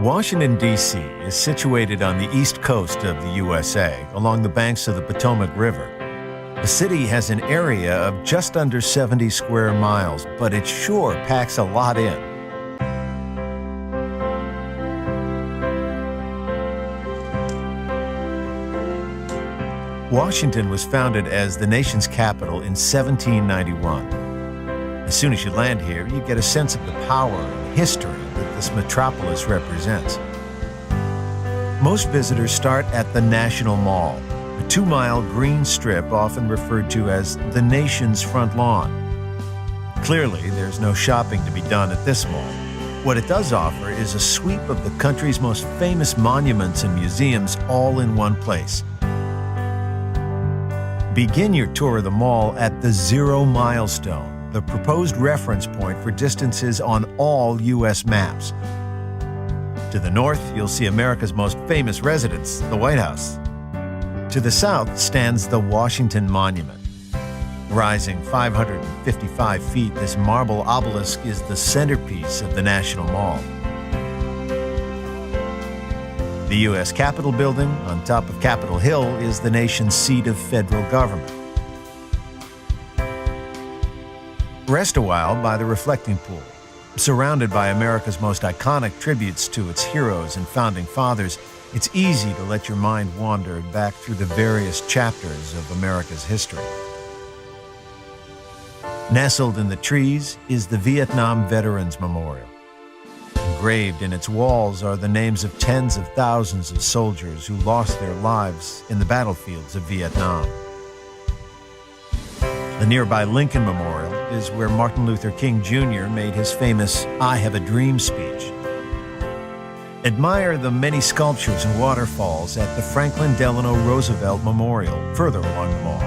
Washington, D.C. is situated on the east coast of the USA, along the banks of the Potomac River. The city has an area of just under 70 square miles, but it sure packs a lot in. Washington was founded as the nation's capital in 1791. As soon as you land here, you get a sense of the power and history that this metropolis represents. Most visitors start at the National Mall, a 2-mile green strip often referred to as the nation's front lawn. Clearly, there's no shopping to be done at this mall. What it does offer is a sweep of the country's most famous monuments and museums all in one place. Begin your tour of the mall at the Zero Milestone, the proposed reference point for distances on all U.S. maps. To the north, you'll see America's most famous residence, the White House. To the south stands the Washington Monument. Rising 555 feet, this marble obelisk is the centerpiece of the National Mall. The U.S. Capitol Building, on top of Capitol Hill, is the nation's seat of federal government. Rest a while by the reflecting pool. Surrounded by America's most iconic tributes to its heroes and founding fathers, it's easy to let your mind wander back through the various chapters of America's history. Nestled in the trees is the Vietnam Veterans Memorial. Engraved in its walls are the names of tens of thousands of soldiers who lost their lives in the battlefields of Vietnam. The nearby Lincoln Memorial is where Martin Luther King Jr. made his famous "I Have a Dream" speech. Admire the many sculptures and waterfalls at the Franklin Delano Roosevelt Memorial, further along the mall.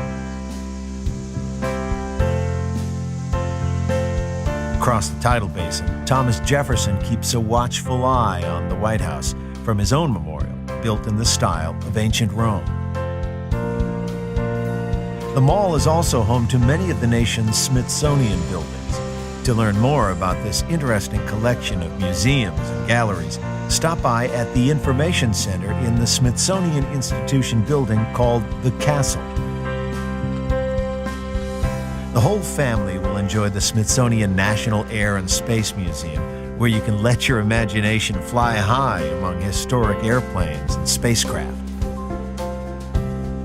Across the tidal basin, Thomas Jefferson keeps a watchful eye on the White House from his own memorial, built in the style of ancient Rome. The mall is also home to many of the nation's Smithsonian buildings. To learn more about this interesting collection of museums and galleries, stop by at the Information Center in the Smithsonian Institution building called the Castle. The whole family will enjoy the Smithsonian National Air and Space Museum, where you can let your imagination fly high among historic airplanes and spacecraft.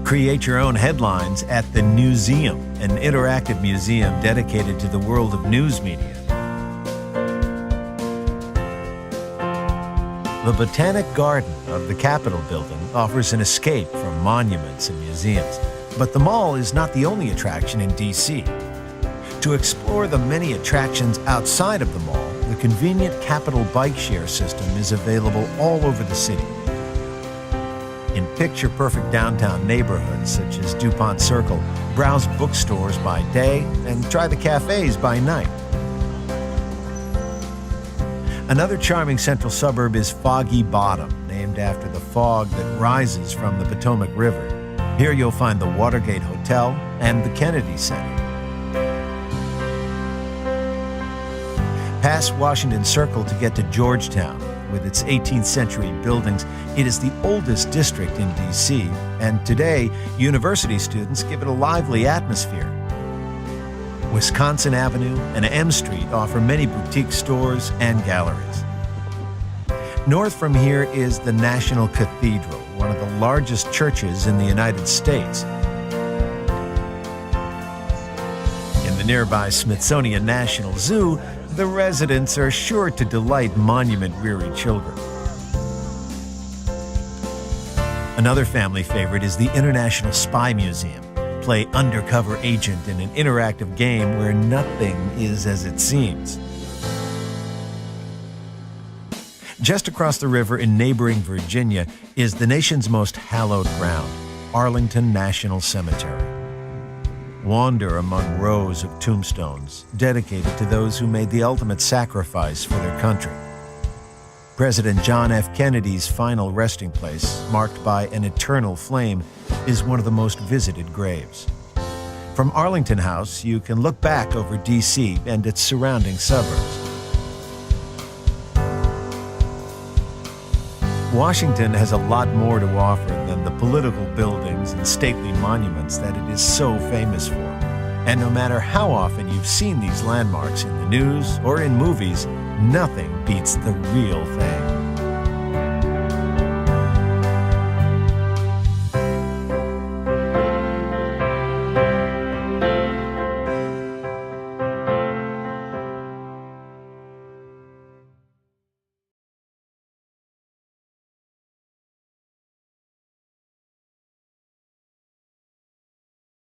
Create your own headlines at the Newseum, an interactive museum dedicated to the world of news media. The Botanic Garden of the Capitol Building offers an escape from monuments and museums, but the mall is not the only attraction in D.C. To explore the many attractions outside of the mall, the convenient Capitol bike share system is available all over the city. In picture-perfect downtown neighborhoods such as DuPont Circle, browse bookstores by day and try the cafes by night. Another charming central suburb is Foggy Bottom, named after the fog that rises from the Potomac River. Here you'll find the Watergate Hotel and the Kennedy Center. Pass Washington Circle to get to Georgetown. With its 18th century buildings, it is the oldest district in D.C., and today, university students give it a lively atmosphere. Wisconsin Avenue and M Street offer many boutique stores and galleries. North from here is the National Cathedral, one of the largest churches in the United States. In the nearby Smithsonian National Zoo, the residents are sure to delight monument-weary children. Another family favorite is the International Spy Museum. Play undercover agent in an interactive game where nothing is as it seems. Just across the river in neighboring Virginia is the nation's most hallowed ground, Arlington National Cemetery. Wander among rows of tombstones dedicated to those who made the ultimate sacrifice for their country. President John F. Kennedy's final resting place, marked by an eternal flame, is one of the most visited graves. From Arlington House, you can look back over D.C. and its surrounding suburbs. Washington has a lot more to offer than the political buildings and stately monuments that it is so famous for. And no matter how often you've seen these landmarks in the news or in movies, nothing beats the real thing.